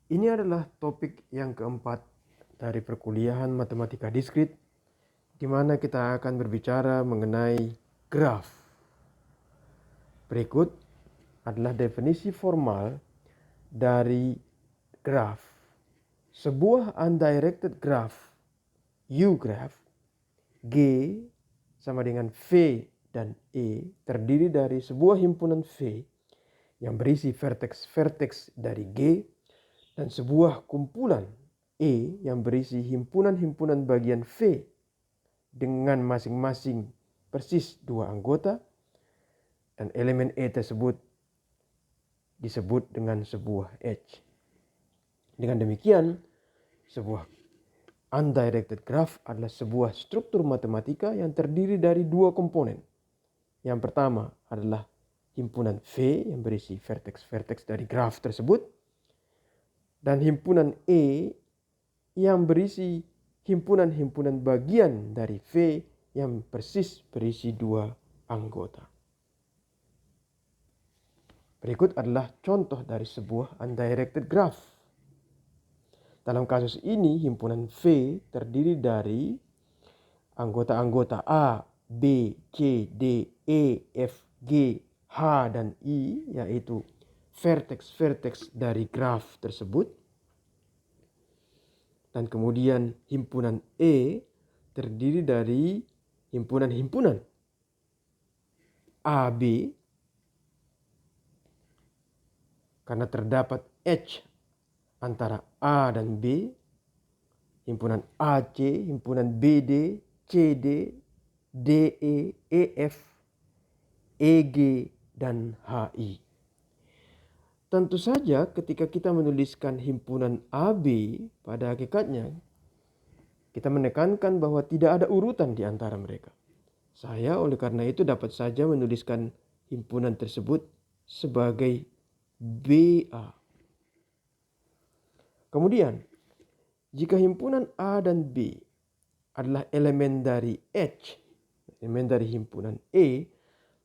Ini adalah topik yang keempat dari perkuliahan matematika diskrit, di mana kita akan berbicara mengenai graf. Berikut adalah definisi formal dari graf. Sebuah undirected graph, U-graph, G sama dengan V dan E, terdiri dari sebuah himpunan V yang berisi vertex-vertex dari G dan sebuah kumpulan E yang berisi himpunan-himpunan bagian V dengan masing-masing persis dua anggota, dan elemen E tersebut disebut dengan sebuah edge. Dengan demikian, sebuah undirected graph adalah sebuah struktur matematika yang terdiri dari dua komponen. Yang pertama adalah himpunan V yang berisi vertex-vertex dari graf tersebut, dan himpunan E yang berisi himpunan-himpunan bagian dari V yang persis berisi dua anggota. Berikut adalah contoh dari sebuah undirected graph. Dalam kasus ini, himpunan V terdiri dari anggota-anggota A, B, C, D, E, F, G, H, dan I, yaitu vertex-vertex dari graf tersebut. Dan kemudian himpunan E terdiri dari himpunan-himpunan A, B, karena terdapat H antara A dan B, himpunan AC, himpunan BD, CD, DE, EF, EG, dan HI. Tentu saja ketika kita menuliskan himpunan AB, pada hakikatnya kita menekankan bahwa tidak ada urutan di antara mereka. Saya oleh karena itu dapat saja menuliskan himpunan tersebut sebagai BA. Kemudian, jika himpunan A dan B adalah elemen dari H, elemen dari himpunan E,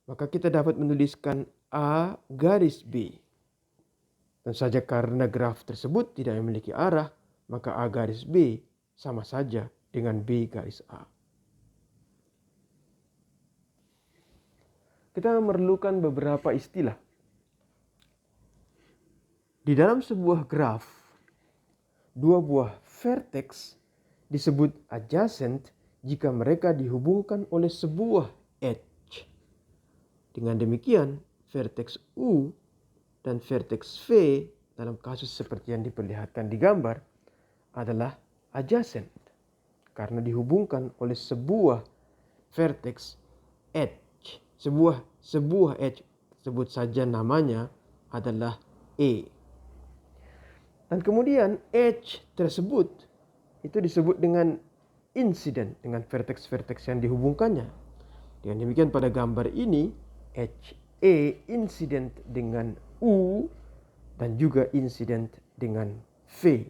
maka kita dapat menuliskan A garis B. Dan saja karena graf tersebut tidak memiliki arah, maka A garis B sama saja dengan B garis A. Kita memerlukan beberapa istilah. Di dalam sebuah graf, dua buah vertex disebut adjacent jika mereka dihubungkan oleh sebuah edge. Dengan demikian, vertex U dan vertex V dalam kasus seperti yang diperlihatkan di gambar adalah adjacent karena dihubungkan oleh sebuah vertex edge. Sebuah edge, sebut saja namanya adalah E. Dan kemudian edge tersebut itu disebut dengan incident dengan vertex-vertex yang dihubungkannya. Dengan demikian pada gambar ini HE incident dengan U dan juga incident dengan V.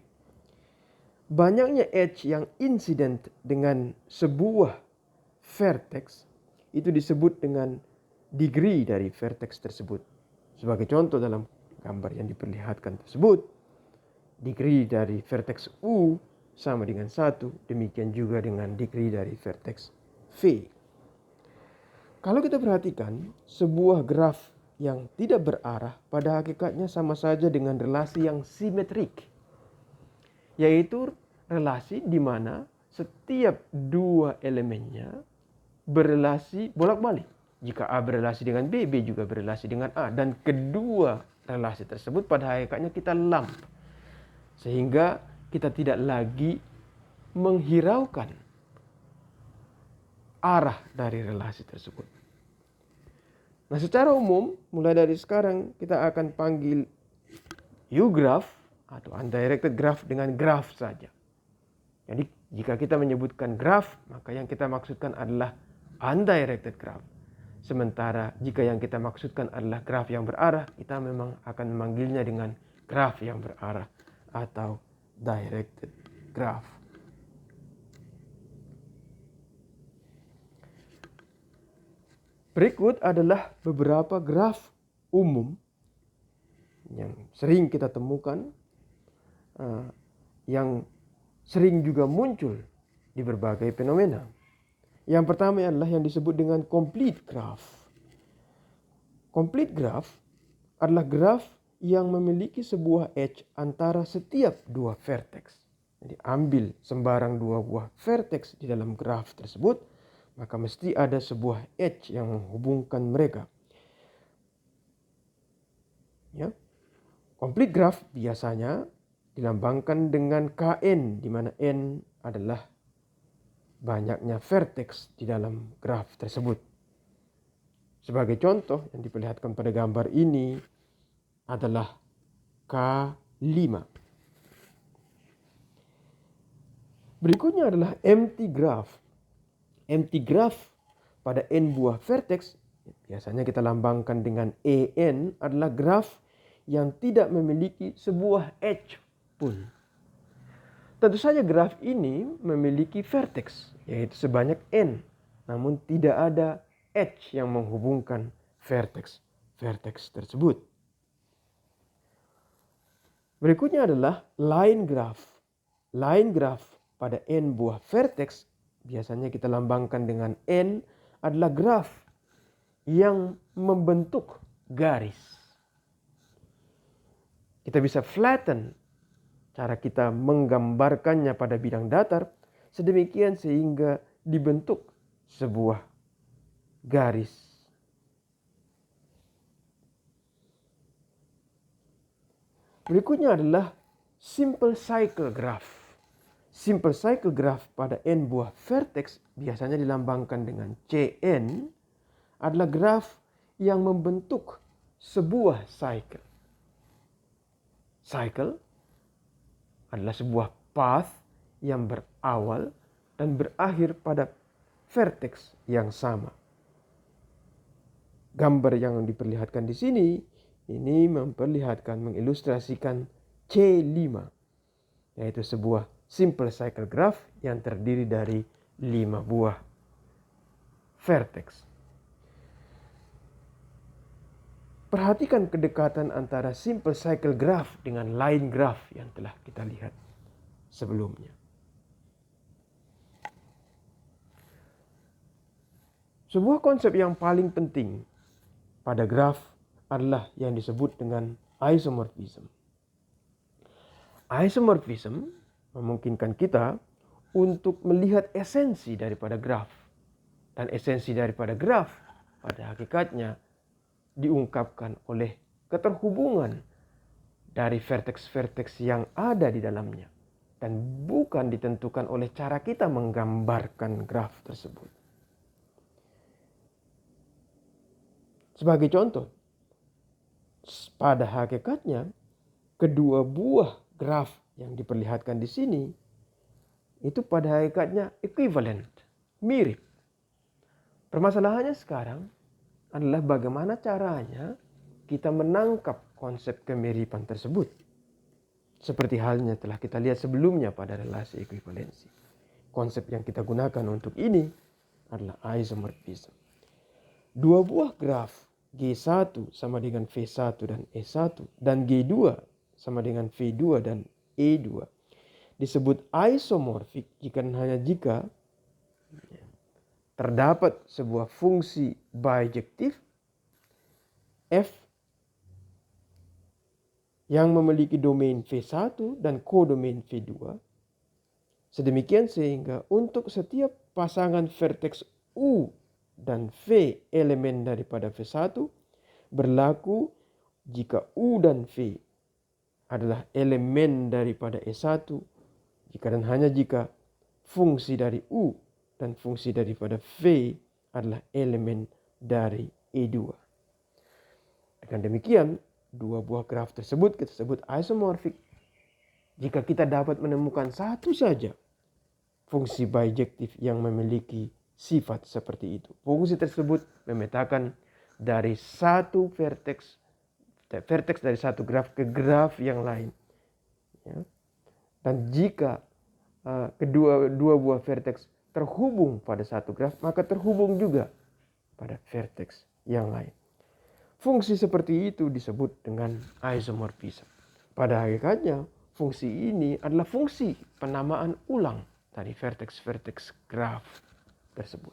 Banyaknya edge yang incident dengan sebuah vertex itu disebut dengan degree dari vertex tersebut. Sebagai contoh dalam gambar yang diperlihatkan tersebut, degree dari vertex U sama dengan 1, demikian juga dengan degree dari vertex V. Kalau kita perhatikan, sebuah graf yang tidak berarah pada hakikatnya sama saja dengan relasi yang simetrik, yaitu relasi di mana setiap dua elemennya berelasi bolak-balik. Jika A berelasi dengan B, B juga berelasi dengan A, dan kedua relasi tersebut pada hakikatnya kita lump, sehingga kita tidak lagi menghiraukan arah dari relasi tersebut. Nah, secara umum mulai dari sekarang kita akan panggil U-graph atau undirected graph dengan graph saja. Jadi jika kita menyebutkan graph, maka yang kita maksudkan adalah undirected graph. Sementara jika yang kita maksudkan adalah graph yang berarah, kita memang akan memanggilnya dengan graph yang berarah atau directed graph. Berikut adalah beberapa graf umum yang sering kita temukan yang sering juga muncul di berbagai fenomena. Yang pertama adalah yang disebut dengan complete graph. Complete graph adalah graf yang memiliki sebuah edge antara setiap dua vertex. Jadi ambil sembarang dua buah vertex di dalam graf tersebut, maka mesti ada sebuah edge yang menghubungkan mereka. Ya. Complete graph biasanya dilambangkan dengan Kn, di mana N adalah banyaknya vertex di dalam graf tersebut. Sebagai contoh yang diperlihatkan pada gambar ini adalah K5. Berikutnya adalah empty graph. Empty graph pada N buah vertex, biasanya kita lambangkan dengan En, adalah graf yang tidak memiliki sebuah edge pun. Tentu saja graf ini memiliki vertex, yaitu sebanyak N, namun tidak ada edge yang menghubungkan vertex tersebut. Berikutnya adalah line graph. Line graph pada N buah vertex, biasanya kita lambangkan dengan N, adalah graf yang membentuk garis. Kita bisa flatten cara kita menggambarkannya pada bidang datar sedemikian sehingga dibentuk sebuah garis. Berikutnya adalah simple cycle graph. Simple cycle graph pada N buah vertex, biasanya dilambangkan dengan Cn, adalah graf yang membentuk sebuah cycle. Cycle adalah sebuah path yang berawal dan berakhir pada vertex yang sama. Gambar yang diperlihatkan di sini ini memperlihatkan, mengilustrasikan C5, yaitu sebuah simple cycle graph yang terdiri dari 5 buah vertex. Perhatikan kedekatan antara simple cycle graph dengan line graph yang telah kita lihat sebelumnya. Sebuah konsep yang paling penting pada graf adalah yang disebut dengan isomorphism. Isomorphism memungkinkan kita untuk melihat esensi daripada graf. Dan esensi daripada graf pada hakikatnya diungkapkan oleh keterhubungan dari vertex-vertex yang ada di dalamnya, dan bukan ditentukan oleh cara kita menggambarkan graf tersebut. Sebagai contoh, pada hakikatnya kedua buah graf yang diperlihatkan di sini itu pada hakikatnya equivalent, mirip. Permasalahannya sekarang adalah bagaimana caranya kita menangkap konsep kemiripan tersebut. Seperti halnya telah kita lihat sebelumnya pada relasi ekuivalensi. Konsep yang kita gunakan untuk ini adalah isomorphism. Dua buah graf G1 sama dengan V1 dan E1 dan G2 sama dengan V2 dan E2 disebut isomorfik jika terdapat sebuah fungsi bijektif f yang memiliki domain V1 dan kodomain V2, sedemikian sehingga untuk setiap pasangan vertex U dan V elemen daripada V1 berlaku jika U dan V adalah elemen daripada E1 jika dan hanya jika fungsi dari U dan fungsi daripada V adalah elemen dari E2. Dengan demikian, dua buah graf tersebut kita sebut isomorfik jika kita dapat menemukan satu saja fungsi bijektif yang memiliki sifat seperti itu. Fungsi tersebut memetakan dari satu vertex dari satu graf ke graf yang lain. Ya. Dan jika dua buah vertex terhubung pada satu graf, maka terhubung juga pada vertex yang lain. Fungsi seperti itu disebut dengan isomorphism. Pada hakikatnya, fungsi ini adalah fungsi penamaan ulang dari vertex-vertex graf tersebut.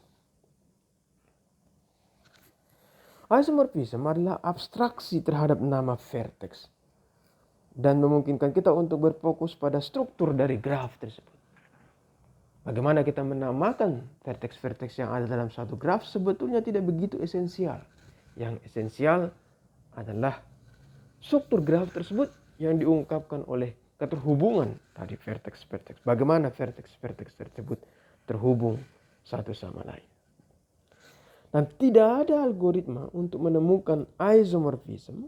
Isomorphism adalah abstraksi terhadap nama vertex dan memungkinkan kita untuk berfokus pada struktur dari graf tersebut. Bagaimana kita menamakan vertex-vertex yang ada dalam suatu graf sebetulnya tidak begitu esensial. Yang esensial adalah struktur graf tersebut yang diungkapkan oleh keterhubungan dari vertex-vertex. Bagaimana vertex-vertex tersebut terhubung satu sama lain. Dan tidak ada algoritma untuk menemukan isomorphism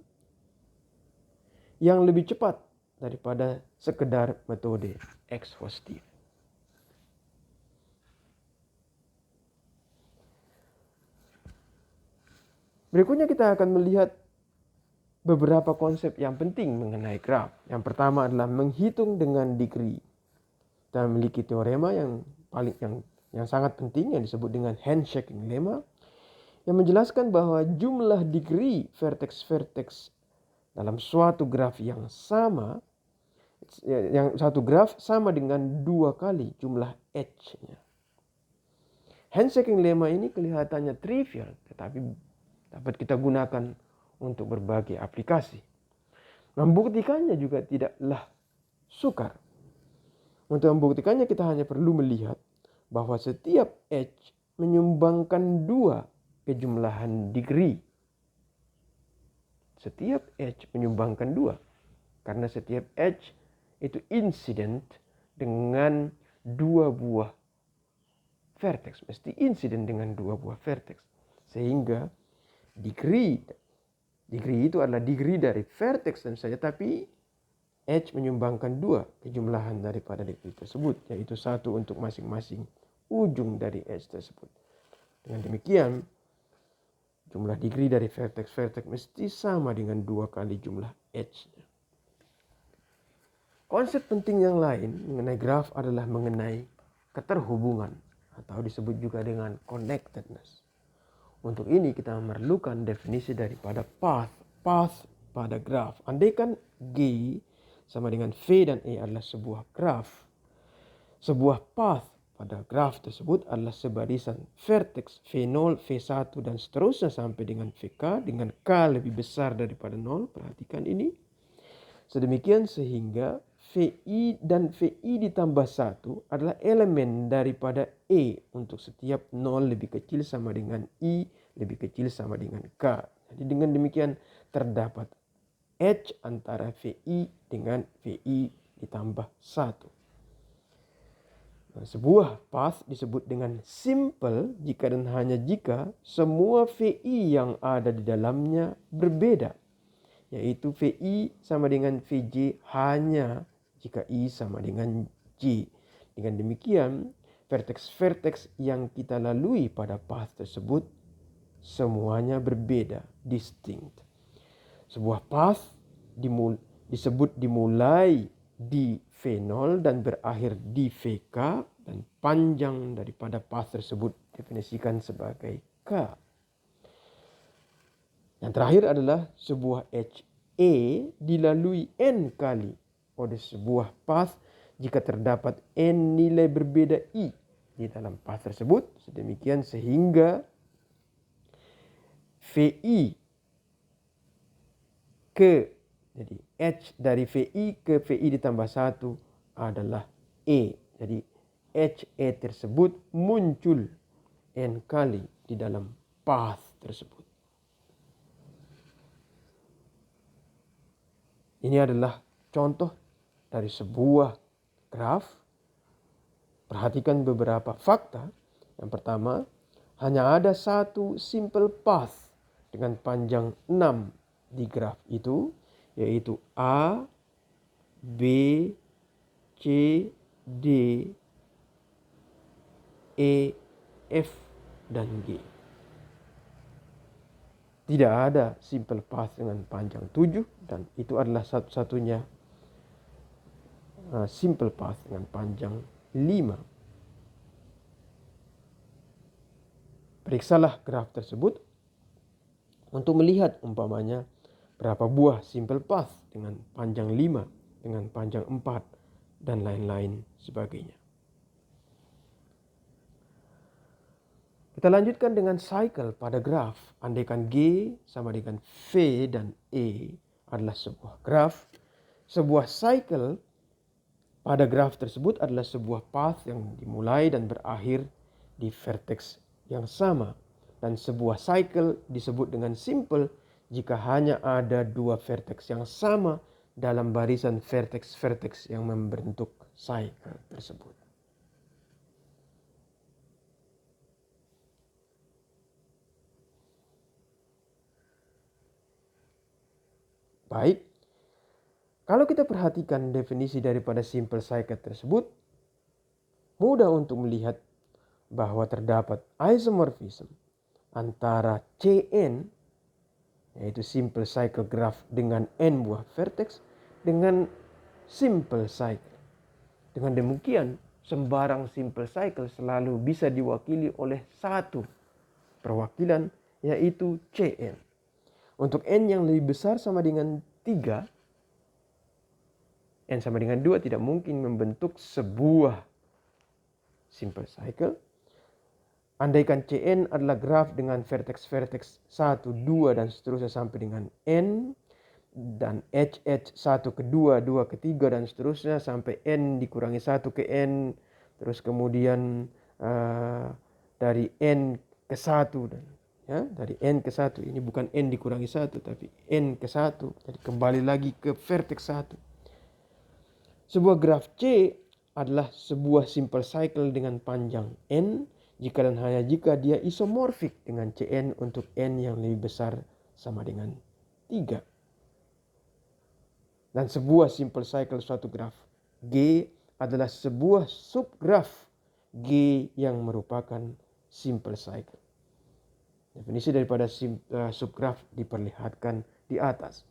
yang lebih cepat daripada sekedar metode ekshaustif. Berikutnya kita akan melihat beberapa konsep yang penting mengenai graf. Yang pertama adalah menghitung dengan degree. Kita memiliki teorema yang sangat penting yang disebut dengan handshaking lemma, yang menjelaskan bahwa jumlah degree vertex-vertex dalam suatu graf yang sama, yang satu graf sama dengan 2 kali jumlah H-nya. Handshaking lemma ini kelihatannya trivial, tetapi dapat kita gunakan untuk berbagai aplikasi. Membuktikannya juga tidaklah sukar. Untuk membuktikannya kita hanya perlu melihat bahwa setiap H menyumbangkan 2 kejumlahan degree. Setiap H menyumbangkan 2. Karena setiap H itu incident dengan 2 buah vertex. Mesti incident dengan 2 buah vertex. Sehingga degree itu adalah degree dari vertex tentu saja. Tapi H menyumbangkan 2 kejumlahan daripada degree tersebut. Yaitu 1 untuk masing-masing ujung dari H tersebut. Dengan demikian, jumlah degree dari vertex-vertex mesti sama dengan 2 kali jumlah H-nya. Konsep penting yang lain mengenai graf adalah mengenai keterhubungan atau disebut juga dengan connectedness. Untuk ini kita memerlukan definisi daripada path pada graf. Andaikan G sama dengan V dan E adalah sebuah graf, sebuah path pada graf tersebut adalah sebarisan vertex V0, V1 dan seterusnya sampai dengan VK dengan K lebih besar daripada 0. Perhatikan ini. Sedemikian sehingga VI dan VI ditambah 1 adalah elemen daripada E untuk setiap 0 lebih kecil sama dengan I lebih kecil sama dengan K. Jadi dengan demikian terdapat H antara VI dengan VI ditambah 1. Nah, sebuah path disebut dengan simple jika dan hanya jika semua VI yang ada di dalamnya berbeda. Yaitu VI sama dengan VJ hanya jika I sama dengan J. Dengan demikian, vertex-vertex yang kita lalui pada path tersebut semuanya berbeda, distinct. Sebuah path disebut dimulai di V0 dan berakhir di VK dan panjang daripada path tersebut definisikan sebagai K. Yang terakhir adalah sebuah HE dilalui N kali oleh sebuah path jika terdapat N nilai berbeda I di dalam path tersebut. Sedemikian sehingga VI jadi H dari VI ke VI ditambah 1 adalah E. Jadi HE tersebut muncul N kali di dalam path tersebut. Ini adalah contoh dari sebuah graf. Perhatikan beberapa fakta. Yang pertama, hanya ada satu simple path dengan panjang 6 di graf itu, yaitu A, B, C, D, E, F, dan G. Tidak ada simple path dengan panjang 7 dan itu adalah satu-satunya simple path dengan panjang 5. Periksalah graf tersebut untuk melihat umpamanya berapa buah simple path dengan panjang 5 dengan panjang 4 dan lain-lain sebagainya. Kita lanjutkan dengan cycle pada graf. Andaikan G sama dengan V dan E adalah sebuah graf, sebuah cycle pada graf tersebut adalah sebuah path yang dimulai dan berakhir di vertex yang sama. Dan sebuah cycle disebut dengan simple jika hanya ada dua vertex yang sama dalam barisan vertex-vertex yang membentuk cycle tersebut. Baik, kalau kita perhatikan definisi daripada simple cycle tersebut, mudah untuk melihat bahwa terdapat isomorphism antara Cn, yaitu simple cycle graph dengan n buah vertex, dengan simple cycle. Dengan demikian, sembarang simple cycle selalu bisa diwakili oleh satu perwakilan, yaitu Cn. Untuk n yang lebih besar sama dengan 3, n sama dengan 2 tidak mungkin membentuk sebuah simple cycle. Andaikan Cn adalah graf dengan vertex-vertex 1, 2 dan seterusnya sampai dengan n, dan h 1 ke 2, 2 ke 3 dan seterusnya sampai n dikurangi 1 ke n, terus kemudian dari n ke 1 dan ya, dari n ke 1, ini bukan n dikurangi 1 tapi n ke 1, jadi kembali lagi ke vertex 1. Sebuah graf C adalah sebuah simple cycle dengan panjang n jika dan hanya jika dia isomorfik dengan Cn untuk n yang lebih besar sama dengan 3. Dan sebuah simple cycle suatu graf G adalah sebuah subgraf G yang merupakan simple cycle. Definisi daripada subgraf diperlihatkan di atas.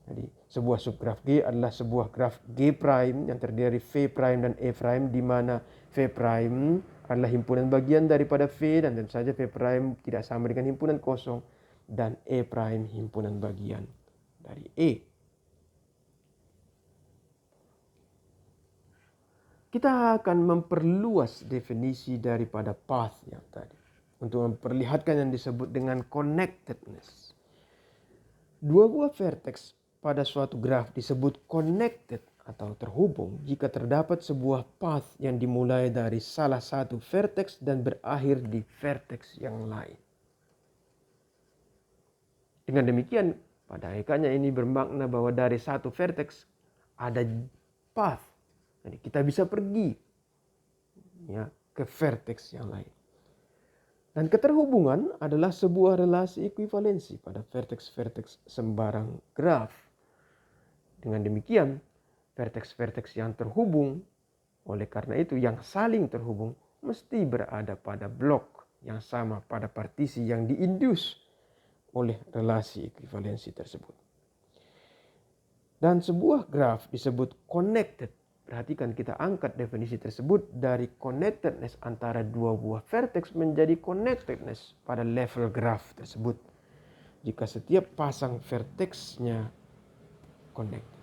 Jadi sebuah subgraf G adalah sebuah graf G prime yang terdiri dari V prime dan E prime, di mana V prime adalah himpunan bagian daripada V dan tentu saja V prime tidak sama dengan himpunan kosong, dan E prime himpunan bagian dari E. Kita akan memperluas definisi daripada path yang tadi untuk memperlihatkan yang disebut dengan connectedness. Dua buah vertex pada suatu graf disebut connected atau terhubung jika terdapat sebuah path yang dimulai dari salah satu vertex dan berakhir di vertex yang lain. Dengan demikian, pada hakikatnya ini bermakna bahwa dari satu vertex ada path. Jadi kita bisa pergi ya, ke vertex yang lain. Dan keterhubungan adalah sebuah relasi ekuivalensi pada vertex-vertex sembarang graf. Dengan demikian, vertex-vertex yang terhubung, oleh karena itu yang saling terhubung mesti berada pada blok yang sama pada partisi yang diindus oleh relasi ekuivalensi tersebut. Dan sebuah graf disebut connected. Perhatikan, kita angkat definisi tersebut dari connectedness antara dua buah vertex menjadi connectedness pada level graf tersebut jika setiap pasang vertexnya connected.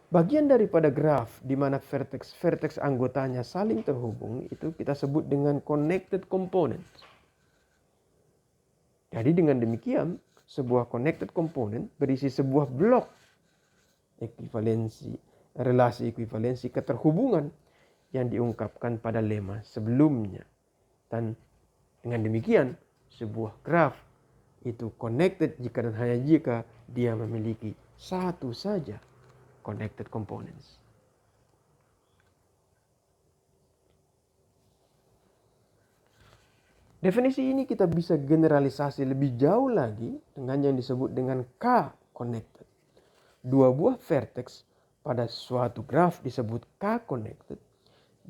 Bagian daripada graf di mana vertex-vertex anggotanya saling terhubung itu kita sebut dengan connected component. Jadi dengan demikian, sebuah connected component berisi sebuah blok ekuivalensi, relasi ekuivalensi keterhubungan yang diungkapkan pada lema sebelumnya. Dan dengan demikian, sebuah graf itu connected jika dan hanya jika dia memiliki satu saja connected components. Definisi ini kita bisa generalisasi lebih jauh lagi dengan yang disebut dengan K-connected. Dua buah vertex pada suatu graf disebut K-connected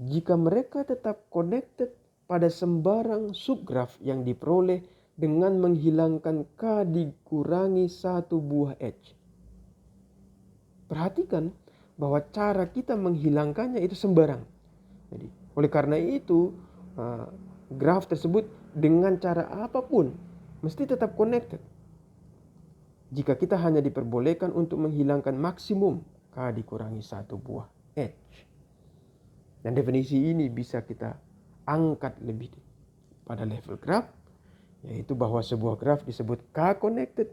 jika mereka tetap connected pada sembarang subgraf yang diperoleh dengan menghilangkan K dikurangi satu buah H. Perhatikan bahwa cara kita menghilangkannya itu sembarang. Jadi, oleh karena itu, graf tersebut dengan cara apapun mesti tetap connected. Jika kita hanya diperbolehkan untuk menghilangkan maksimum K dikurangi satu buah edge. Dan definisi ini bisa kita angkat lebih pada level graf, yaitu bahwa sebuah graf disebut K-connected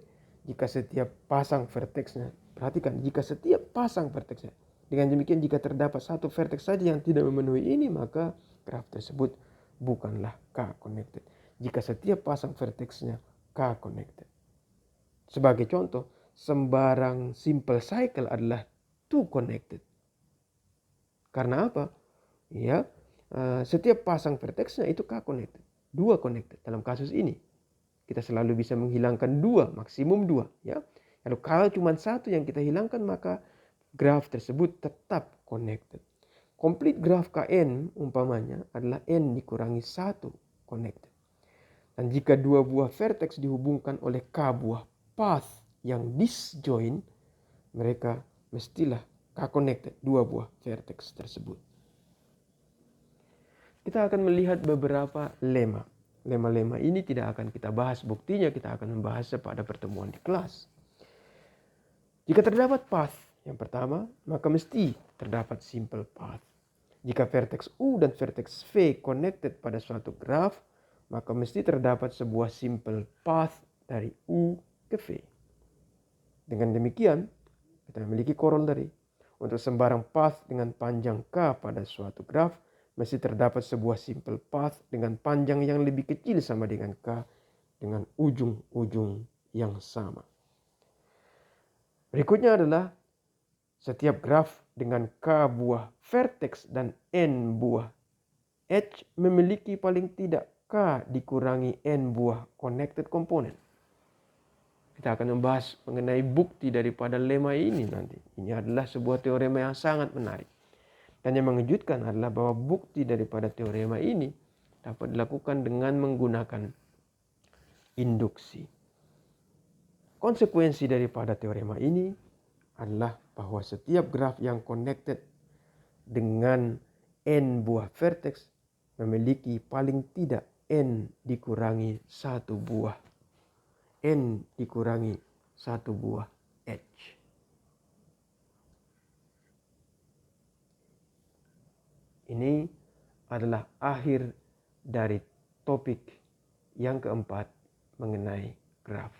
jika setiap pasang verteksnya, perhatikan, jika setiap pasang verteksnya, dengan demikian jika terdapat satu verteks saja yang tidak memenuhi ini, maka graf tersebut bukanlah K-connected. Jika setiap pasang verteksnya K-connected. Sebagai contoh, sembarang simple cycle adalah two connected. Karena apa? Ya, setiap pasang verteksnya itu K-connected. Dua connected dalam kasus ini. Kita selalu bisa menghilangkan dua, maksimum dua. Ya. Lalu kalau cuma satu yang kita hilangkan, maka graf tersebut tetap connected. Complete graf Kn umpamanya adalah N dikurangi satu connected. Dan jika dua buah vertex dihubungkan oleh K buah path yang disjoint, mereka mestilah K-connected, dua buah vertex tersebut. Kita akan melihat beberapa lemma. Lemma-lemma ini tidak akan kita bahas buktinya, kita akan membahasnya pada pertemuan di kelas. Jika terdapat path yang pertama, maka mesti terdapat simple path. Jika vertex U dan vertex V connected pada suatu graf, maka mesti terdapat sebuah simple path dari U ke V. Dengan demikian, kita memiliki corollary. Untuk sembarang path dengan panjang K pada suatu graf, mesti terdapat sebuah simple path dengan panjang yang lebih kecil sama dengan K dengan ujung-ujung yang sama. Berikutnya adalah setiap graf dengan K buah vertex dan N buah edge memiliki paling tidak K dikurangi N buah connected component. Kita akan membahas mengenai bukti daripada lemma ini nanti. Ini adalah sebuah teorema yang sangat menarik. Dan yang mengejutkan adalah bahwa bukti daripada teorema ini dapat dilakukan dengan menggunakan induksi. Konsekuensi daripada teorema ini adalah bahwa setiap graf yang connected dengan N buah vertex memiliki paling tidak N dikurangi satu buah. N dikurangi satu buah edge. Ini adalah akhir dari topik yang keempat mengenai graf.